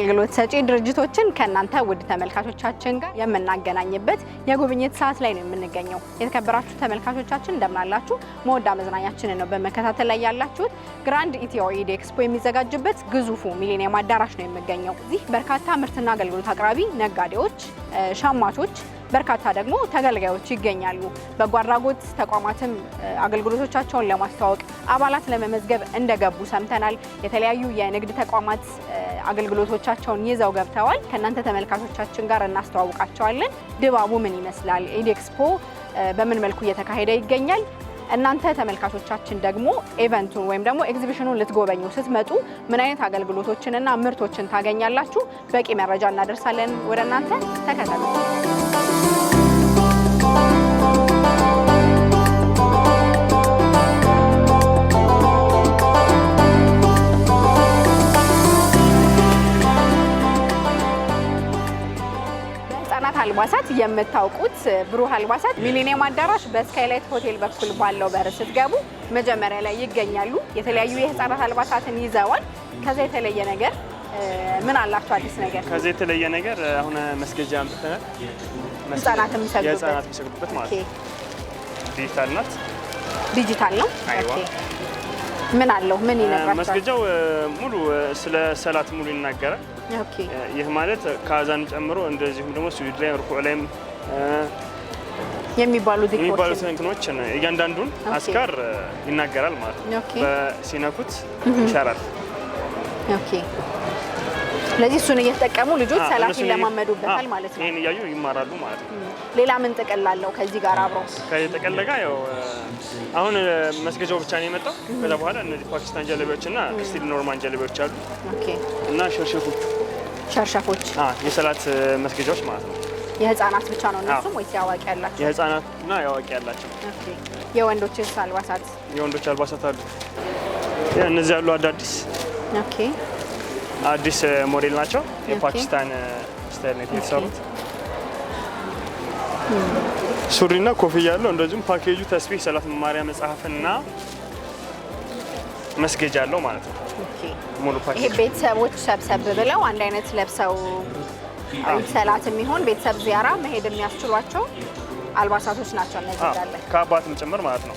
አገልግሎት ሰጪ ድርጅቶችን ከእናንተ ውድ ተመልካቾቻችን ጋር የምናገናኝበት የጉብኝት ሰዓት ላይ ነው የምንገኘው። የተከበራችሁ ተመልካቾቻችን እንደምን አላችሁ? መወዳ መዝናኛችንን ነው በመከታተል ላይ ያላችሁት። ግራንድ ኢትዮ ኢድ ኤክስፖ የሚዘጋጅበት ግዙፉ ሚሊኒየም አዳራሽ ነው የሚገኘው። እዚህ በርካታ ምርትና አገልግሎት አቅራቢ ነጋዴዎች፣ ሸማቾች፣ በርካታ ደግሞ ተገልጋዮች ይገኛሉ። በጎ አድራጎት ተቋማትም አገልግሎቶቻቸውን ለማስተዋወቅ አባላት ለመመዝገብ እንደገቡ ሰምተናል። የተለያዩ የንግድ ተቋማት አገልግሎቶቻቸውን ይዘው ገብተዋል። ከእናንተ ተመልካቾቻችን ጋር እናስተዋውቃቸዋለን። ድባቡ ምን ይመስላል? ኢድ ኤክስፖ በምን መልኩ እየተካሄደ ይገኛል? እናንተ ተመልካቾቻችን ደግሞ ኢቨንቱን ወይም ደግሞ ኤግዚቢሽኑን ልትጎበኙ ስትመጡ ምን አይነት አገልግሎቶችንና ምርቶችን ታገኛላችሁ? በቂ መረጃ እናደርሳለን ወደ እናንተ። ተከታተሉ። አልባሳት የምታውቁት ብሩህ አልባሳት ሚሊኒየም አዳራሽ በስካይላይት ሆቴል በኩል ባለው በር ስትገቡ መጀመሪያ ላይ ይገኛሉ። የተለያዩ የህፃናት አልባሳትን ይዘዋል። ከዛ የተለየ ነገር ምን አላችሁ? አዲስ ነገር? ከዛ የተለየ ነገር አሁን መስገጃ አምጥተናል። ህፃናት የሚሰግዱበት ማለት ነው። ዲጂታል ናት። ዲጂታል ነው። ኦኬ። ምን አለው? ምን ይነግራችኋል? መስገጃው ሙሉ ስለ ሰላት ሙሉ ይናገራል። ኦኬ። ይህ ማለት ከአዛን ጨምሮ እንደዚሁም ደግሞ ስጁድ ላይ ሩኩዕ ላይም የሚባሉ ዲኮሮች እያንዳንዱን አስካር ይናገራል ማለት ነው። በሲነኩት ይሻራል። ኦኬ። ስለዚህ እሱን እየተጠቀሙ ልጆች ሰላት ይለማመዱበታል ማለት ነው። ይሄን እያዩ ይማራሉ ማለት ነው። ሌላ ምን ጥቅል አለው ከዚህ ጋር አብሮ? ከዚህ ጥቅል ጋር ያው አሁን መስገጃው ብቻ ነው የመጣው። ከዛ በኋላ እነዚህ ፓኪስታን ጀለቢዎችና ስቲል ኖርማል ጀለቢዎች አሉ። ኦኬ። እና ሸርሸፎች የሰላት መስገጃዎች ማለት ነው። የህፃናት ብቻ ነው እነሱም ወይስ ያዋቂ ያላቸው? የህፃናትና ያዋቂ ያላቸው። ኦኬ። የወንዶችስ አልባሳት? የወንዶች አልባሳት አሉ። እነዚህ ያሉ አዳዲስ ኦኬ አዲስ ሞዴል ናቸው። የፓኪስታን ስታይል ነው የተሰሩት። ሱሪና ኮፍያ ያለው እንደዚሁም ፓኬጁ ተስቢህ፣ ሰላት መማሪያ መጽሐፍና መስገጃ አለው ማለት ነው። ኦኬ። ሙሉ ፓኬጅ። ይሄ ቤተሰቦች ሰብሰብ ብለው አንድ አይነት ለብሰው ሰላት የሚሆን ቤተሰብ ዚያራ መሄድ የሚያስችሏቸው አልባሳቶች ናቸው እነዚህ እንዳለ። ከአባትም ጭምር ማለት ነው።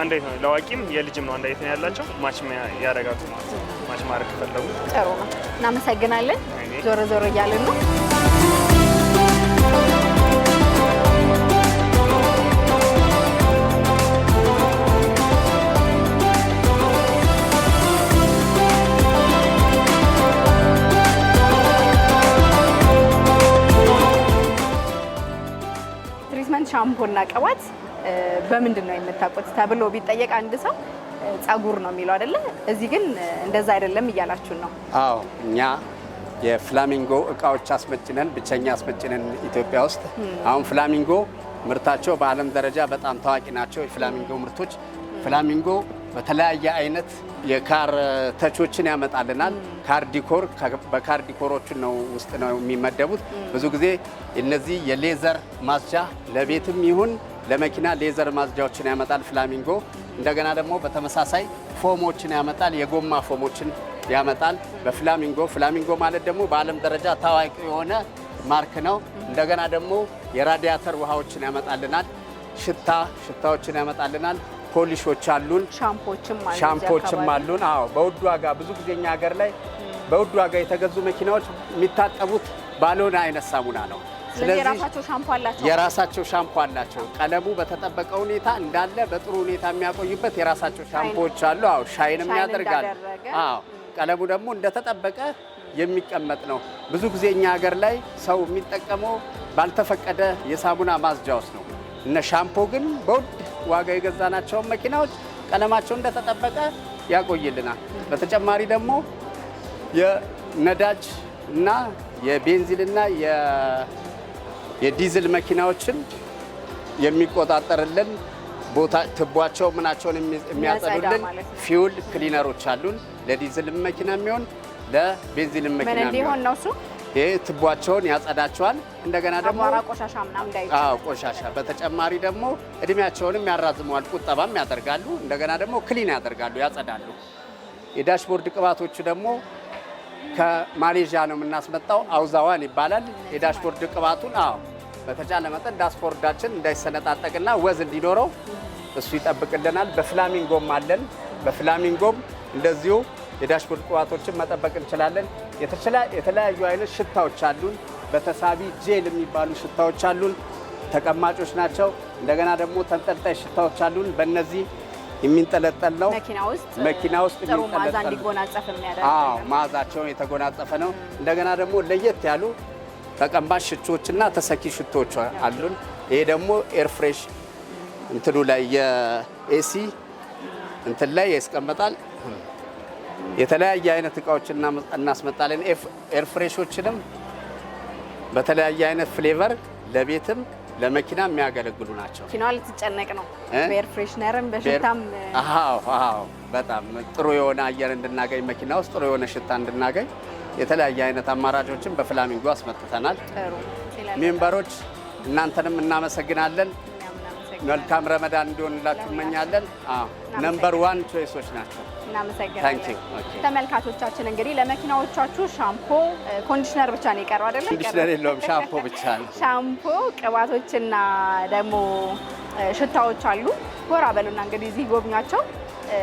አንድ አይነት ነው። ለአዋቂም የልጅም ነው አንድ አይነት ነው ያላቸው። ማች ያደርጋሉ ማለት ነው። ማች ማድረግ ከፈለጉ ጥሩ ነው። እናመሰግናለን። ዞር ዞር እያልን ነው። ትሪትመንት ሻምፖና ቅባት በምንድን ነው የምታውቁት ተብሎ ቢጠየቅ አንድ ሰው ጸጉር ነው የሚለው አይደለ? እዚህ ግን እንደዛ አይደለም እያላችሁ ነው? አዎ፣ እኛ የፍላሚንጎ እቃዎች አስመጭነን ብቸኛ አስመጭነን ኢትዮጵያ ውስጥ። አሁን ፍላሚንጎ ምርታቸው በዓለም ደረጃ በጣም ታዋቂ ናቸው። የፍላሚንጎ ምርቶች ፍላሚንጎ በተለያየ አይነት የካር ተቾችን ያመጣልናል። ካር ዲኮር በካር ዲኮሮቹ ነው ውስጥ ነው የሚመደቡት። ብዙ ጊዜ እነዚህ የሌዘር ማጽጃ ለቤትም ይሁን ለመኪና ሌዘር ማጽጃዎችን ያመጣል ፍላሚንጎ። እንደገና ደግሞ በተመሳሳይ ፎሞችን ያመጣል፣ የጎማ ፎሞችን ያመጣል ፍላሚንጎ ማለት ደግሞ በዓለም ደረጃ ታዋቂ የሆነ ማርክ ነው። እንደገና ደግሞ የራዲያተር ውሃዎችን ያመጣልናል፣ ሽታዎችን ያመጣልናል። ፖሊሾች አሉን፣ ሻምፖችም አሉን። አዎ፣ በውድ ዋጋ ብዙ ጊዜ እኛ ሀገር ላይ በውድ ዋጋ የተገዙ መኪናዎች የሚታጠቡት ባልሆነ አይነት ሳሙና ነው። ስለዚህ የራሳቸው ሻምፖ አላቸው። ቀለሙ በተጠበቀ ሁኔታ እንዳለ በጥሩ ሁኔታ የሚያቆዩበት የራሳቸው ሻምፖዎች አሉ። አዎ፣ ሻይንም ያደርጋል። አዎ፣ ቀለሙ ደግሞ እንደተጠበቀ የሚቀመጥ ነው። ብዙ ጊዜ እኛ ሀገር ላይ ሰው የሚጠቀመው ባልተፈቀደ የሳሙና ማጽጃ ውስጥ ነው። እነ ሻምፖ ግን በውድ ዋጋ የገዛናቸውን መኪናዎች ቀለማቸው እንደተጠበቀ ያቆይልናል። በተጨማሪ ደግሞ የነዳጅ እና የቤንዚንና የዲዝል መኪናዎችን የሚቆጣጠርልን ቦታ ትቧቸው ምናቸውን የሚያጸዱልን ፊውል ክሊነሮች አሉን። ለዲዝል መኪና የሚሆን ለቤንዚን መኪና ምን እንዲሆን ነው እሱ? ይሄ ትቧቸውን ያጸዳቸዋል። እንደገና ደግሞ ቆሻሻ ምናምን እንዳይቻል ቆሻሻ በተጨማሪ ደግሞ እድሜያቸውንም ያራዝመዋል፣ ቁጠባም ያደርጋሉ። እንደገና ደግሞ ክሊን ያደርጋሉ፣ ያጸዳሉ። የዳሽቦርድ ቅባቶቹ ደግሞ ከማሌዥያ ነው የምናስመጣው። አውዛዋን ይባላል። የዳሽቦርድ ቅባቱን በተቻለ መጠን ዳሽቦርዳችን እንዳይሰነጣጠቅና ወዝ እንዲኖረው እሱ ይጠብቅልናል። በፍላሚንጎም አለን። በፍላሚንጎም እንደዚሁ የዳሽቦርድ ቅባቶችን መጠበቅ እንችላለን። የተለያዩ አይነት ሽታዎች አሉን። በተሳቢ ጄል የሚባሉ ሽታዎች አሉን። ተቀማጮች ናቸው። እንደገና ደግሞ ተንጠልጣይ ሽታዎች አሉን። በእነዚህ የሚንጠለጠል ነው። መኪና ውስጥ ጥሩ መዓዛ እንዲጎናጸፍ የሚያደርግ መዓዛቸውን የተጎናጸፈ ነው። እንደገና ደግሞ ለየት ያሉ ተቀማጭ ሽቶዎችና ተሰኪ ሽቶዎች አሉን። ይሄ ደግሞ ኤርፍሬሽ እንትኑ ላይ የኤሲ እንትን ላይ ያስቀምጣል። የተለያየ አይነት እቃዎችን እናስመጣለን። ኤርፍሬሾችንም በተለያየ አይነት ፍሌቨር ለቤትም ለመኪና የሚያገለግሉ ናቸው። መኪናዋ ልትጨነቅ ነው። በኤር ፍሬሽነርም በሽታም በጣም ጥሩ የሆነ አየር እንድናገኝ መኪና ውስጥ ጥሩ የሆነ ሽታ እንድናገኝ የተለያየ አይነት አማራጮችን በፍላሚንጎ አስመጥተናል። ሜምበሮች እናንተንም እናመሰግናለን። መልካም ረመዳን እንዲሆንላችሁ እመኛለን። ነምበር 1 ቾይሶች ናቸው። እናመሰግናለን። ተመልካቾቻችን እንግዲህ ለመኪናዎቻችሁ ሻምፖ፣ ኮንዲሽነር ብቻ ነው የቀረው አይደለም? ኮንዲሽነር የለውም፣ ሻምፖ ብቻ ነው። ሻምፖ፣ ቅባቶችና ደግሞ ሽታዎች አሉ። ጎራ በሉና እንግዲህ እዚህ ጎብኟቸው።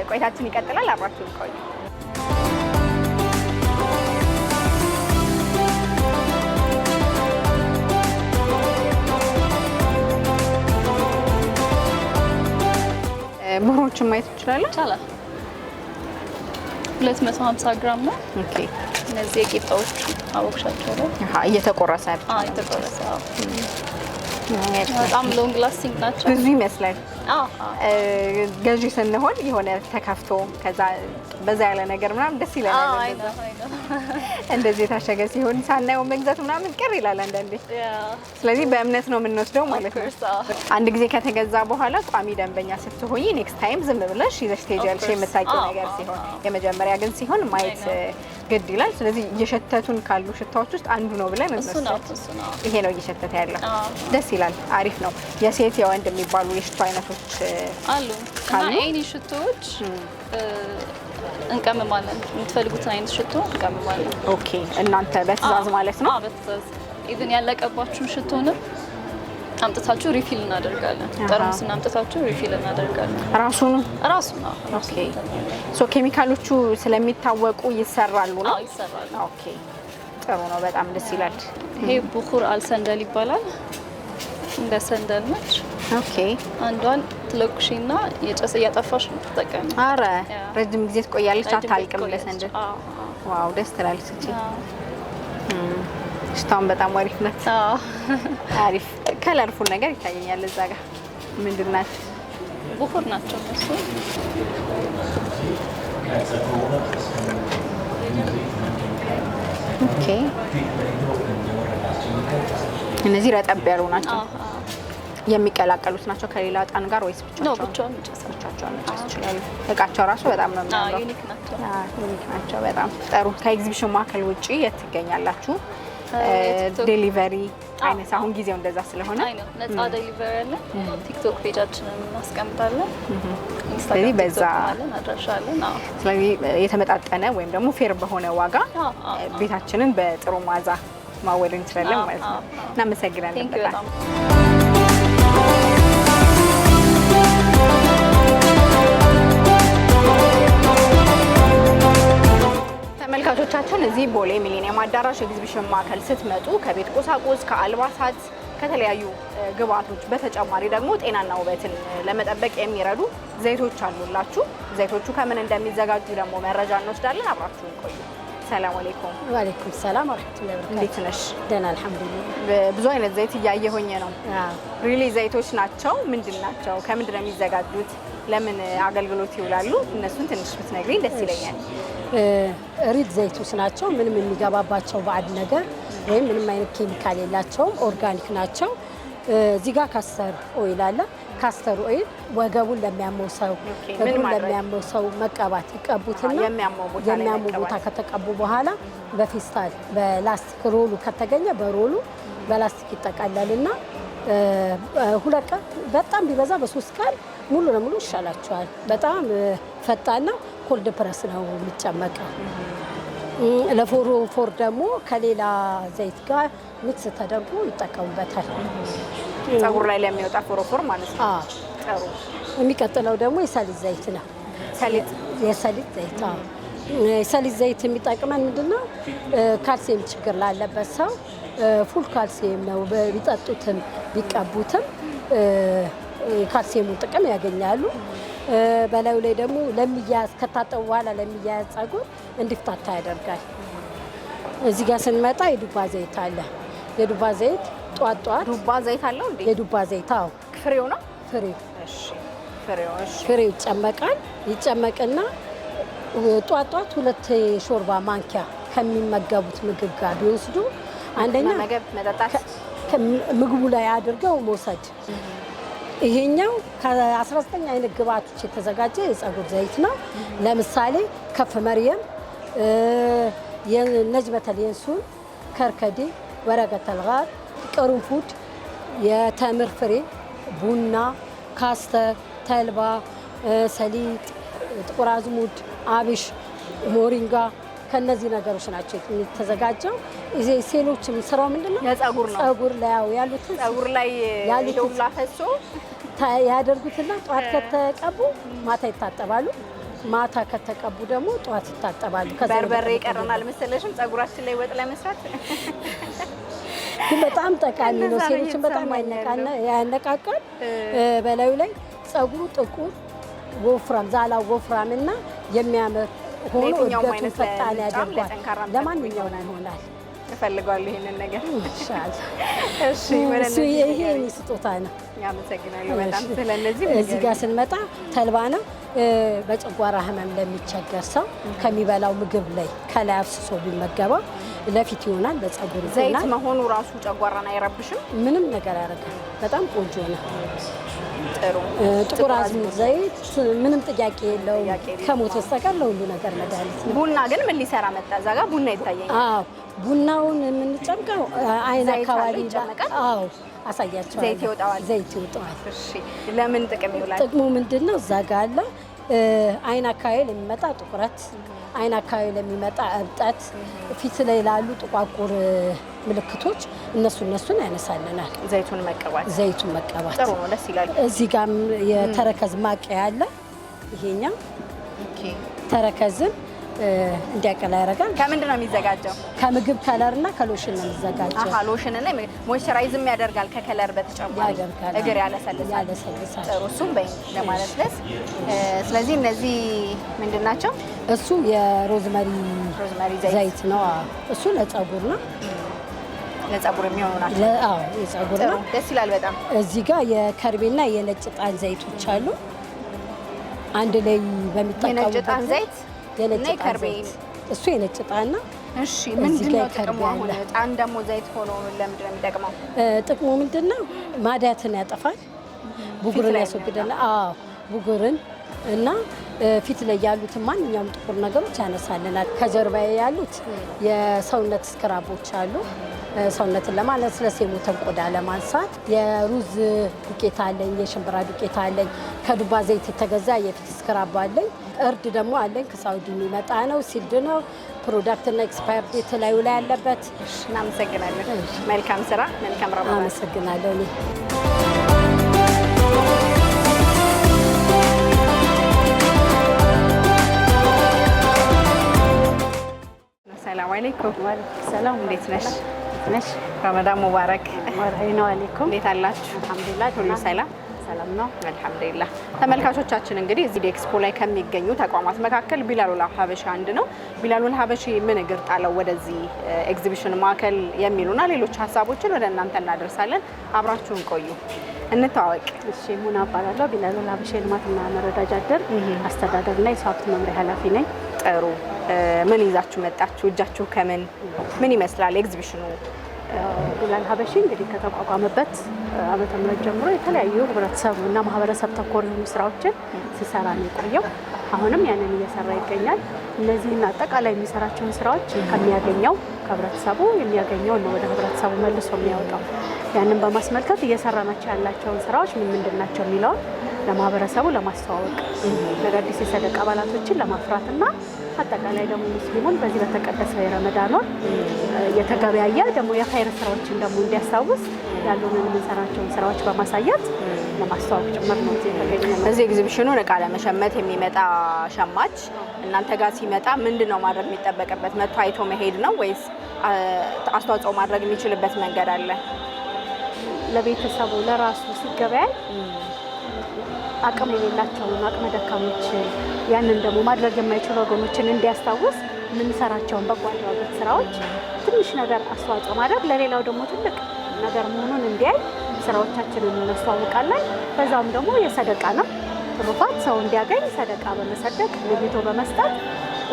ቆይታችን ይቀጥላል። አብራችሁን ቆዩ። ሞሮችን ማየት እንችላለን? ይቻላል። 250 ግራም ነው። ኦኬ። እነዚህ የቂጣዎች አቦክሻቸው ነው። እየተቆረሰ እየተቆረሰ በጣም ሎንግ ላስቲንግ ናቸው። ብዙ ይመስላል። ገዢ ስንሆን የሆነ ተከፍቶ ከዛ በዛ ያለ ነገር ምናምን ደስ ይላል። እንደዚህ የታሸገ ሲሆን ሳናየው መግዛት ምናምን ቅር ይላል አንዳንዴ። ስለዚህ በእምነት ነው የምንወስደው ማለት ነው። አንድ ጊዜ ከተገዛ በኋላ ቋሚ ደንበኛ ስትሆኚ ኔክስት ታይም ዝም ብለሽ ይዘሽ ትሄጃለሽ የምታውቂው ነገር ሲሆን፣ የመጀመሪያ ግን ሲሆን ማየት ግድ ይላል። ስለዚህ እየሸተቱን ካሉ ሽታዎች ውስጥ አንዱ ነው ብለን እንወስዳለን። ይሄ ነው እየሸተተ ያለው። ደስ ይላል። አሪፍ ነው። የሴት የወንድ የሚባሉ የሽቶ አይነቶች አሉ እና ኤኒ ሽቶዎች እንቀምማለን። የምትፈልጉትን አይነት ሽቶ እንቀምማለን። ኦኬ። እናንተ በትእዛዝ ማለት ነው? በትእዛዝ ኢቭን ያለቀባችሁን ሽቶንም አምጥታችሁ ሪፊል እናደርጋለን። ጠርሙስና አምጥታችሁ ሪፊል እናደርጋለን። ራሱ ነው። ኦኬ። ሶ ኬሚካሎቹ ስለሚታወቁ ይሰራሉ ነው? አዎ ይሰራሉ። ኦኬ። ጥሩ ነው። በጣም ደስ ይላል። ይሄ ቡኹር አልሰንደል ይባላል። እንደ ሰንደል ነች። ኦኬ። አንዷን ትለኩሽና የጨሰ እያጠፋሽ ነው ተጠቀሚ። አረ ረጅም ጊዜ ትቆያለች፣ አታልቅም። ለሰንደል ዋው፣ ደስ ትላለች። እቺ ሽታውን በጣም አሪፍ ናት። አሪፍ ከለርፉል ነገር ይታየኛል እዛ ጋር። ምንድን ናቸው? ቡኹር ናቸው እነሱ። ኦኬ። እነዚህ ረጠብ ያሉ ናቸው። የሚቀላቀሉት ናቸው ከሌላ እጣን ጋር ወይስ ብቻቸውን መጨስ ይችላሉ? እቃቸው ራሱ በጣም ነው የሚያምረው። ዩኒክ ናቸው በጣም ጥሩ። ከኤግዚቢሽን ማዕከል ውጪ የት ትገኛላችሁ? ዴሊቨሪ አይነት አሁን ጊዜው እንደዛ ስለሆነ ነፃ ዴሊቨሪ አለ። ቲክቶክ ፔጃችንን እናስቀምጣለን። ስለዚህ በዛ አድራሻለን። ስለዚህ የተመጣጠነ ወይም ደግሞ ፌር በሆነ ዋጋ ቤታችንን በጥሩ መዓዛ ማወድ እንችላለን ማለት ነው። እናመሰግናለን በጣም። ተመልካቾቻችን እዚህ ቦሌ ሚሊኒየም አዳራሽ ኤግዚቢሽን ማዕከል ስትመጡ ከቤት ቁሳቁስ፣ ከአልባሳት፣ ከተለያዩ ግብአቶች በተጨማሪ ደግሞ ጤናና ውበትን ለመጠበቅ የሚረዱ ዘይቶች አሉላችሁ። ዘይቶቹ ከምን እንደሚዘጋጁ ደግሞ መረጃ እንወስዳለን። አብራችሁን ቆዩ። ሰላም አለይኩም። ወአለይኩም ሰላም ወራህመቱላሂ ወበረካቱ። እንዴት ነሽ? ደህና አልሐምዱሊላህ። ብዙ አይነት ዘይት እያየሁኝ ነው። ሪሊ ዘይቶች ናቸው? ምንድን ናቸው? ከምንድን ነው የሚዘጋጁት? ለምን አገልግሎት ይውላሉ? እነሱን ትንሽ ብትነግሪኝ ደስ ይለኛል። ሪድ ዘይቶች ናቸው። ምንም የሚገባባቸው ባዕድ ነገር ወይም ምንም አይነት ኬሚካል የላቸውም። ኦርጋኒክ ናቸው። እዚህ ጋር ካስተር ኦይል አለ። ካስተር ኦይል ወገቡን ለሚያመው ሰው፣ እግሩን ለሚያመው ሰው መቀባት ይቀቡትና የሚያመው ቦታ ከተቀቡ በኋላ በፌስታል በላስቲክ ሮሉ ከተገኘ በሮሉ በላስቲክ ይጠቃለልና 2 ቀን በጣም ቢበዛ በ3 ቀን ሙሉ ለሙሉ ይሻላቸዋል። በጣም ፈጣንና ኮልድ ፕረስ ነው የሚጨመቀው። ለፎር ደግሞ ከሌላ ዘይት ጋር ሚክስ ተደርጎ ይጠቀሙበታል። ፀጉር ላይ ለሚወጣ ፎሮፎር ማለት ነው። ጥሩ። የሚቀጥለው ደግሞ የሰሊጥ ዘይት ነው። የሰሊጥ ዘይት የሰሊጥ ዘይት የሚጠቅመን ምንድነው? ካልሲየም ችግር ላለበት ሰው ፉል ካልሲየም ነው። ቢጠጡትም ቢቀቡትም ካልሲየሙን ጥቅም ያገኛሉ። በላዩ ላይ ደግሞ ለሚያዝ ከታጠቡ በኋላ ለሚያዝ ፀጉር እንዲፍታታ ያደርጋል። እዚህ ጋር ስንመጣ የዱባ ዘይት አለ። የዱባ ዘይት ጧት ዱባ ዘይት አለው እንዴ? የዱባ ዘይት ፍሬው ነው። ፍሬው ይጨመቅና ጧት 2 ሾርባ ማንኪያ ከሚመገቡት ምግብ ጋር ቢወስዱ አንደኛ ምግቡ ላይ አድርገው መውሰድ። ይሄኛው ከ19 አይነት ግብአቶች የተዘጋጀ የፀጉር ዘይት ነው። ለምሳሌ ከፍ መርየም፣ የነጅበተል የንሱን፣ ከርከዴ፣ ወረቀተል ጋር፣ ቅርንፉድ፣ የተምር ፍሬ፣ ቡና፣ ካስተር፣ ተልባ፣ ሰሊጥ፣ ጥቁር አዝሙድ፣ አብሽ፣ ሞሪንጋ ከነዚህ ነገሮች ናቸው የተዘጋጀው። ሴሎችም ስራው ምንድነው? የፀጉር ነው። ፀጉር ላይ ያሉትን ፀጉር ላይ ያሉትን ፈሶ ያደርጉትና ጧት ከተቀቡ ማታ ይታጠባሉ። ማታ ከተቀቡ ደግሞ ጧት ይታጠባሉ። በርበሬ ይቀረናል መሰለሽም ፀጉራችን ላይ ወጥ ለመስራት በጣም ጠቃሚ ነው። ሴሎችን በጣም ያነቃቃል። በላዩ ላይ ፀጉሩ ጥቁር ወፍራም ዛላው ወፍራምና የሚያምር ሆኖ እድገቱን ፈጣን ያደርጋል። ለማንኛውም ይሆናል። እፈልጋለሁ ይሄንን ነገር ኢንሻአላህ። እሺ ይሄ ስጦታ ነው። ያመሰግናለሁ በጣም ስለነዚህ። እዚህ ጋር ስንመጣ ተልባ ነው። በጨጓራ ህመም ለሚቸገር ሰው ከሚበላው ምግብ ላይ ከላይ አፍስሶ ቢመገበው ለፊት ይሆናል፣ ለፀጉር ይሆናል። ዘይት መሆኑ ራሱ ጨጓራን አይረብሽም? ምንም ነገር ያደርጋል። በጣም ቆንጆ ነው። ጥሩ። ጥቁር አዝሙድ ዘይት ምንም ጥያቄ የለው ከሞት በስተቀር ለሁሉ ነገር መድኃኒት ነው። ቡና ግን ምን ሊሰራ መጣ? እዛ ጋር ቡና ይታየኛል። ቡናውን የምንጨምቀው አይን አካባቢ ይጨመቃል። አሳያቸዋለሁ። ዘይት ይወጣዋል። እሺ፣ ለምን ጥቅም ይውላል? ጥቅሙ ምንድነው? እዛ ጋር አለ። አይን አካባቢ ለሚመጣ ጥቁረት፣ አይን አካባቢ ለሚመጣ እብጠት፣ ፊት ላይ ላሉ ጥቋቁር ምልክቶች እነሱን ያነሳልናል። ዘይቱን መቀባት ጥሩ ነው፣ ደስ ይላል። እዚህ ጋር የተረከዝ ማቅያ አለ። ይሄኛው ተረከዝን እንዲያቀላ ያደርጋል። ከምንድን ነው የሚዘጋጀው? ከምግብ ከለርና ከሎሽን ነው የሚዘጋጀው። ሎሽንና ሞይስቸራይዝም ያደርጋል። ከከለር በተጨማሪ እግር ያለሰልሳል። ጥሩ፣ እሱም ለማለስለስ። ስለዚህ እነዚህ ምንድን ናቸው? እሱ የሮዝመሪ ዘይት ነው። እሱ ለፀጉር ነው። ለፀጉር የሚሆኑ ናቸው። የፀጉር ነው። ደስ ይላል በጣም። እዚህ ጋር የከርቤና የነጭ ጣን ዘይቶች አሉ። አንድ ላይ በሚጠቀሙበት የነጭ ጣን ዘይት እና የከርቤ እሱ የነጭ ጣን ነው። እሺ፣ ምንድነው ጥቅሙ? አሁን ጣን ደግሞ ዘይት ሆኖ ለምንድን ነው የሚጠቅመው? ጥቅሙ ምንድነው? ማዳትን ያጠፋል፣ ቡጉርን ያስወግዳል። ቡጉርን እና ፊት ላይ ያሉትን ማንኛውም ጥቁር ነገሮች ያነሳልናል። ከጀርባ ያሉት የሰውነት ስክራቦች አሉ። ሰውነትን ለማለስለስ የሞተን ቆዳ ለማንሳት የሩዝ ዱቄት አለኝ፣ የሽምብራ ዱቄት አለኝ፣ ከዱባ ዘይት የተገዛ የፊት ስክራብ አለኝ። እርድ ደግሞ አለኝ፣ ከሳውዲ የሚመጣ ነው። ሲድ ነው። ፕሮዳክትና ኤክስፓየር ዴት ላዩ ላይ ያለበት። እናመሰግናለን። መልካም ስራ፣ መልካም ረመዳን። አመሰግናለሁ። ሰላም አለይኩም። ሰላም፣ እንዴት ነሽ? ነሽ? ረመዳን ሙባረክ። ወራይና አለይኩም። እንዴት አላችሁ? አልሐምዱሊላህ፣ ሁሉ ሰላም ሰላም ነው። አልሐምዱሊላህ። ተመልካቾቻችን እንግዲህ እዚህ ኤክስፖ ላይ ከሚገኙ ተቋማት መካከል ቢላሉል ሀበሺ አንድ ነው። ቢላሉል ሀበሺ ምን እግር ጣለው ወደዚህ ኤግዚቢሽን ማዕከል የሚሉና ሌሎች ሀሳቦችን ወደ እናንተ እናደርሳለን። አብራችሁን ቆዩ። እንተዋወቅ። እሺ፣ ሙና እባላለሁ። ቢላሉል ሀበሺ ልማትና መረዳጃ ድር አስተዳደርና የሰው ሀብት መምሪያ ኃላፊ ነኝ። ጥሩ። ምን ይዛችሁ መጣችሁ? እጃችሁ ምን ይመስላል ኤግዚቢሽኑ? ቢላሉል ሀበሺ እንግዲህ ከተቋቋመበት ዓመተ ምህረት ጀምሮ የተለያዩ ህብረተሰብና ማህበረሰብ ተኮር የሆኑ ስራዎችን ሲሰራ ነው የቆየው። አሁንም ያንን እየሰራ ይገኛል። እነዚህን አጠቃላይ የሚሰራቸውን ስራዎች ከሚያገኘው ከህብረተሰቡ የሚያገኘው ነው ወደ ህብረተሰቡ መልሶ የሚያወጣው። ያንን በማስመልከት እየሰራናቸው ያላቸውን ስራዎች ምንድን ናቸው የሚለውን ለማህበረሰቡ ለማስተዋወቅ አዳዲስ የሰደቃ አባላቶችን ለማፍራትና አጠቃላይ ደግሞ ሙስሊሙን በዚህ በተቀደሰው የረመዳን ወር የተገበያየ ደግሞ የኸይር ስራዎችን ደግሞ እንዲያስታውስ ያሉንን የምንሰራቸውን ስራዎች በማሳየት ለማስተዋወቅ ጭምር ነው የተገኘነው። እዚህ ኤግዚቢሽኑን እቃ ለመሸመት የሚመጣ ሸማች እናንተ ጋር ሲመጣ ምንድነው ማድረግ የሚጠበቅበት? መጥቶ አይቶ መሄድ ነው ወይስ አስተዋጽኦ ማድረግ የሚችልበት መንገድ አለ? ለቤተሰቡ ለራሱ ሲገበያይ አቅም የሌላቸውን አቅመ ደካሞችን ያንን ደግሞ ማድረግ የማይችሉ ወገኖችን እንዲያስታውስ የምንሰራቸውን በጎ አድራጎት ስራዎች ትንሽ ነገር አስተዋጽኦ ማድረግ ለሌላው ደግሞ ትልቅ ነገር መሆኑን እንዲያይ ስራዎቻችንን እናስተዋውቃለን። በዛውም ደግሞ የሰደቃ ነው ትሩፋት ሰው እንዲያገኝ ሰደቃ በመሰደቅ ለቤቶ በመስጠት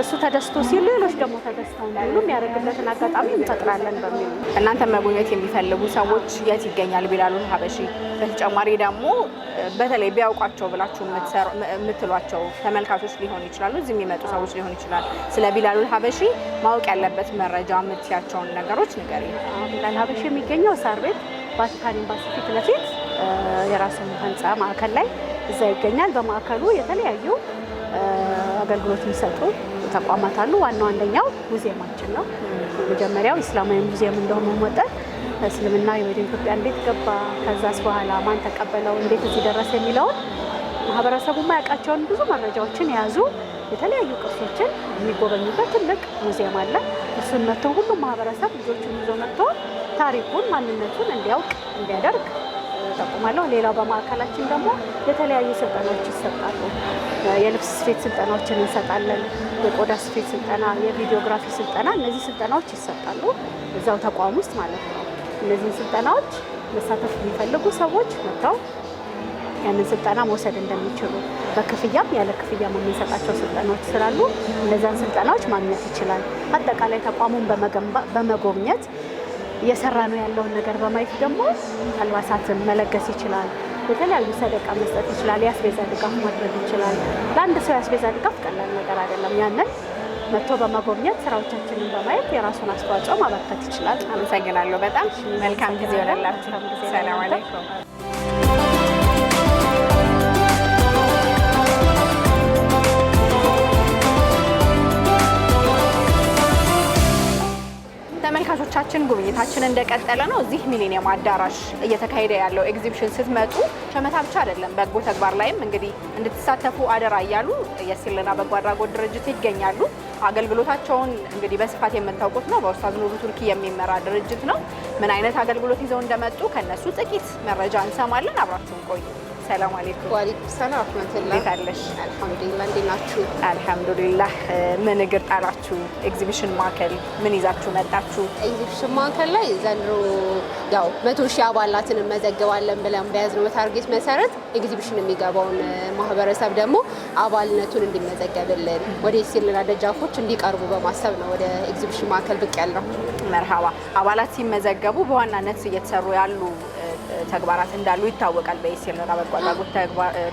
እሱ ተደስቶ ሲል ሌሎች ደግሞ ተደስተው እንዲሉ የሚያደርግበትን አጋጣሚ እንፈጥራለን በሚል እናንተ መጎብኘት የሚፈልጉ ሰዎች የት ይገኛል ቢላሉል ሀበሺ? በተጨማሪ ደግሞ በተለይ ቢያውቋቸው ብላችሁ የምትሏቸው ተመልካቾች ሊሆኑ ይችላሉ፣ እዚህ የሚመጡ ሰዎች ሊሆኑ ይችላል። ስለ ቢላሉል ሀበሺ ማወቅ ያለበት መረጃ የምትያቸውን ነገሮች ንገሪ። ቢላሉል ሀበሺ የሚገኘው ሳር ቤት ቫቲካን ኤምባሲ ፊት ለፊት የራሱ ህንፃ ማዕከል ላይ እዛ ይገኛል። በማዕከሉ የተለያዩ አገልግሎት የሚሰጡ ተቋማት አሉ። ዋናው አንደኛው ሙዚየማችን ነው። መጀመሪያው ኢስላማዊ ሙዚየም እንደሆነ መጠን እስልምና ወደ ኢትዮጵያ እንዴት ገባ፣ ከዛስ በኋላ ማን ተቀበለው፣ እንዴት እዚህ ደረሰ የሚለውን ማህበረሰቡ የማያውቃቸውን ብዙ መረጃዎችን የያዙ የተለያዩ ቅርሶችን የሚጎበኙበት ትልቅ ሙዚየም አለ። እሱን መጥቶ ሁሉም ማህበረሰብ ልጆቹን ይዞ መጥቶ ታሪኩን ማንነቱን እንዲያውቅ እንዲያደርግ ጠቁማለሁ። ሌላው በማዕከላችን ደግሞ የተለያዩ ስልጠናዎች ይሰጣሉ። የልብስ ስፌት ስልጠናዎችን እንሰጣለን። የቆዳ ስፌት ስልጠና፣ የቪዲዮግራፊ ስልጠና፣ እነዚህ ስልጠናዎች ይሰጣሉ እዛው ተቋም ውስጥ ማለት ነው። እነዚህን ስልጠናዎች መሳተፍ የሚፈልጉ ሰዎች መጥተው ያንን ስልጠና መውሰድ እንደሚችሉ በክፍያም ያለ ክፍያም የምንሰጣቸው ስልጠናዎች ስላሉ እነዛን ስልጠናዎች ማግኘት ይችላል። አጠቃላይ ተቋሙን በመጎብኘት እየሰራ ነው ያለውን ነገር በማየት ደግሞ አልባሳትን መለገስ ይችላል። የተለያዩ ሰደቃ መስጠት ይችላል። የአስቤዛ ድጋፍ ማድረግ ይችላል። ለአንድ ሰው የአስቤዛ ድጋፍ ቀላል ነገር አይደለም። ያንን መጥቶ በመጎብኘት ስራዎቻችንን በማየት የራሱን አስተዋጽኦ ማበርከት ይችላል። አመሰግናለሁ። በጣም መልካም ጊዜ ይሆንላችሁ። ሰላም አለይኩም። ተመልካቾቻችን ጉብኝታችን እንደቀጠለ ነው። እዚህ ሚሊኒየም አዳራሽ እየተካሄደ ያለው ኤግዚቢሽን ስትመጡ ሸመታ ብቻ አይደለም፣ በጎ ተግባር ላይም እንግዲህ እንድትሳተፉ አደራ እያሉ የሲልና በጎ አድራጎት ድርጅት ይገኛሉ። አገልግሎታቸውን እንግዲህ በስፋት የምታውቁት ነው። በኡስታዝ ኑሩ ቱርኪ የሚመራ ድርጅት ነው። ምን አይነት አገልግሎት ይዘው እንደመጡ ከነሱ ጥቂት መረጃ እንሰማለን። አብራችሁን ቆዩ። ሰላም አለይኩም። ወአለይኩም ሰላም ወራህመቱላህ። እንዴት አለሽ? አልሐምዱሊላህ። እንዴት ናችሁ? አልሐምዱሊላህ። ምን እግር ጣላችሁ? ኤግዚቢሽን ማዕከል ምን ይዛችሁ መጣችሁ? ኤግዚቢሽን ማዕከል ላይ ዘንድሮ ያው 100,000 አባላትን እንመዘግባለን ብለን በያዝነው ታርጌት መሰረት ኤግዚቢሽን የሚገባውን ማህበረሰብ ደግሞ አባልነቱን እንዲመዘገብልን ወደ ሲልና ደጃፎች እንዲቀርቡ በማሰብ ነው ወደ ኤግዚቢሽን ማዕከል ብቅ ያልነው። መርሃባ። አባላት ሲመዘገቡ በዋናነት እየተሰሩ ያሉ ተግባራት እንዳሉ ይታወቃል በኢሲልና በጎ አድራጎት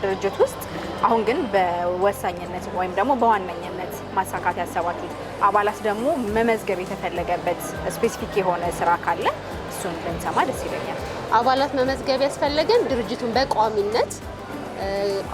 ድርጅት ውስጥ። አሁን ግን በወሳኝነት ወይም ደግሞ በዋነኝነት ማሳካት ያሰባችሁት አባላት ደግሞ መመዝገብ የተፈለገበት ስፔሲፊክ የሆነ ስራ ካለ እሱን ልንሰማ ደስ ይለኛል። አባላት መመዝገብ ያስፈለገን ድርጅቱን በቋሚነት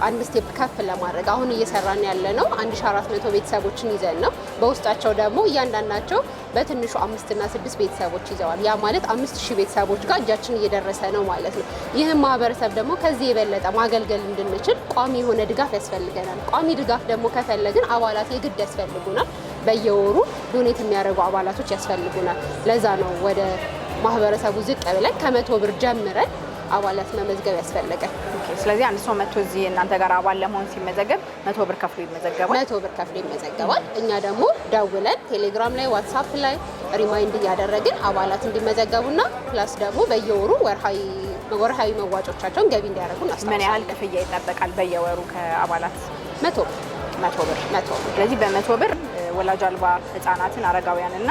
አንድ ስቴፕ ከፍ ለማድረግ አሁን እየሰራን ያለ ነው። 1400 ቤተሰቦችን ይዘን ነው። በውስጣቸው ደግሞ እያንዳንዳቸው በትንሹ 5 እና 6 ቤተሰቦች ይዘዋል። ያ ማለት 5000 ቤተሰቦች ጋር እጃችን እየደረሰ ነው ማለት ነው። ይህም ማህበረሰብ ደግሞ ከዚህ የበለጠ ማገልገል እንድንችል ቋሚ የሆነ ድጋፍ ያስፈልገናል። ቋሚ ድጋፍ ደግሞ ከፈለግን አባላት የግድ ያስፈልጉናል። በየወሩ ዶኔት የሚያደርጉ አባላቶች ያስፈልጉናል። ለዛ ነው ወደ ማህበረሰቡ ዝቅ ብለን ከ100 ብር ጀምረን አባላት መመዝገብ ያስፈልጋል። ስለዚህ አንድ ሰው መጥቶ እዚህ እናንተ ጋር አባል ለመሆን ሲመዘገብ 100 ብር ከፍሎ ይመዘገባል። 100 ብር ከፍሎ ይመዘገባል። እኛ ደግሞ ደውለን ቴሌግራም ላይ ዋትስአፕ ላይ ሪማይንድ እያደረግን አባላት እንዲመዘገቡና ፕላስ ደግሞ በየወሩ ወርሃዊ መዋጮቻቸውን ገቢ እንዲያደርጉ እናስታውሳለን። ምን ያህል ክፍያ ይጠበቃል በየወሩ ከአባላት? 100 ብር። ስለዚህ በ100 ብር ወላጅ አልባ ህጻናትን፣ አረጋውያንና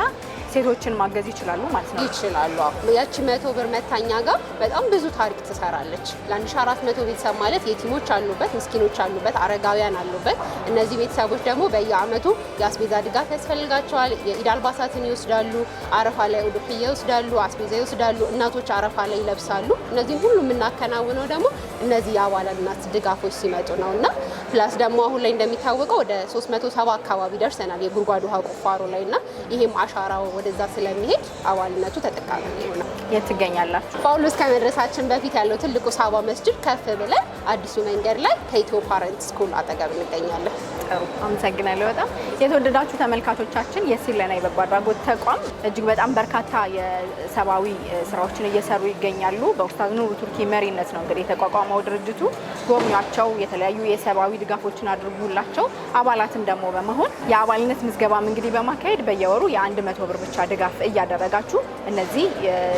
ሴቶችን ማገዝ ይችላሉ ማለት ነው። ይችላሉ። ያቺ 100 ብር መታኛ ጋር በጣም ብዙ ታሪክ ትሰራለች። ለ1400 ቤተሰብ ማለት የቲሞች አሉበት፣ ምስኪኖች አሉበት፣ አረጋውያን አሉበት። እነዚህ ቤተሰቦች ደግሞ በየአመቱ የአስቤዛ ድጋፍ ያስፈልጋቸዋል። የኢድ አልባሳትን ይወስዳሉ፣ አረፋ ላይ ኡዱሂያ ይወስዳሉ፣ አስቤዛ ይወስዳሉ፣ እናቶች አረፋ ላይ ይለብሳሉ። እነዚህም ሁሉ የምናከናውነው ደግሞ እነዚህ የአባላት ድጋፎች ሲመጡ ነው እና ፕላስ ደግሞ አሁን ላይ እንደሚታወቀው ወደ 370 አካባቢ ደርሰናል የጉድጓድ ውሃ ቁፋሮ ላይ እና ይሄም አሻራው ወደዛ ስለሚሄድ አባልነቱ ተጠቃሚ ይሆናል። የት ትገኛላችሁ? ጳውሎስ ከመድረሳችን በፊት ያለው ትልቁ ሳባ መስጂድ ከፍ ብለን አዲሱ መንገድ ላይ ከኢትዮ ፓረንት ስኩል አጠገብ እንገኛለን። ጥሩ አመሰግናለሁ። በጣም የተወደዳችሁ ተመልካቾቻችን የሲለና የበጎ አድራጎት ተቋም እጅግ በጣም በርካታ የሰብአዊ ስራዎችን እየሰሩ ይገኛሉ። በኡስታዝ ኑሩ ቱርኪ መሪነት ነው እንግዲህ የተቋቋመው ድርጅቱ። ጎብኟቸው፣ የተለያዩ የሰብአዊ ድጋፎችን አድርጉላቸው። አባላትም ደግሞ በመሆን የአባልነት ምዝገባም እንግዲህ በማካሄድ በየወሩ የ100 ብር ብቻ ድጋፍ እያደረጋችሁ እነዚህ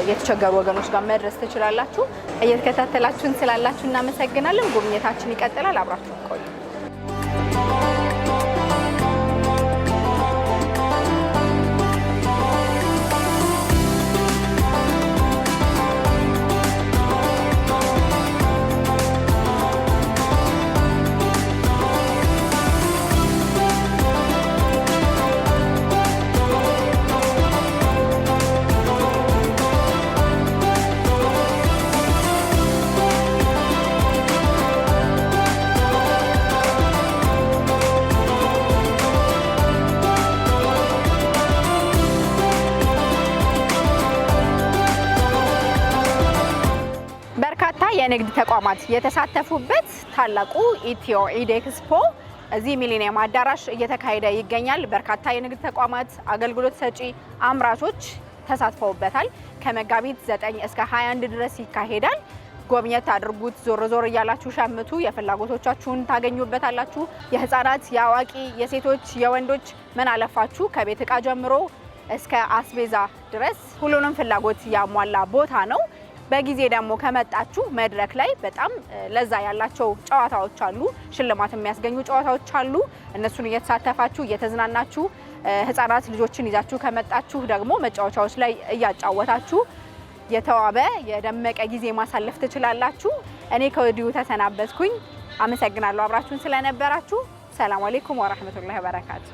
የተቸገሩ ወገኖች ጋር መድረስ ትችላላችሁ። እየተከታተላችሁን ስላላችሁ እናመሰግናለን። ጉብኝታችን ይቀጥላል። አብራችሁን ቆዩ። የንግድ ተቋማት የተሳተፉበት ታላቁ ኢትዮ ኢድ ኤክስፖ እዚህ ሚሊኒየም አዳራሽ እየተካሄደ ይገኛል። በርካታ የንግድ ተቋማት፣ አገልግሎት ሰጪ አምራቾች ተሳትፈውበታል። ከመጋቢት 9 እስከ 21 ድረስ ይካሄዳል። ጎብኘት አድርጉት። ዞር ዞር እያላችሁ ሸምቱ። የፍላጎቶቻችሁን ታገኙበታላችሁ። የህፃናት፣ የአዋቂ፣ የሴቶች፣ የወንዶች ምን አለፋችሁ ከቤት እቃ ጀምሮ እስከ አስቤዛ ድረስ ሁሉንም ፍላጎት ያሟላ ቦታ ነው። በጊዜ ደግሞ ከመጣችሁ መድረክ ላይ በጣም ለዛ ያላቸው ጨዋታዎች አሉ። ሽልማት የሚያስገኙ ጨዋታዎች አሉ። እነሱን እየተሳተፋችሁ እየተዝናናችሁ ህፃናት ልጆችን ይዛችሁ ከመጣችሁ ደግሞ መጫወቻዎች ላይ እያጫወታችሁ የተዋበ የደመቀ ጊዜ ማሳለፍ ትችላላችሁ። እኔ ከወዲሁ ተሰናበትኩኝ። አመሰግናለሁ አብራችሁን ስለነበራችሁ። ሰላም አለይኩም ወራህመቱላሂ ወበረካቱ።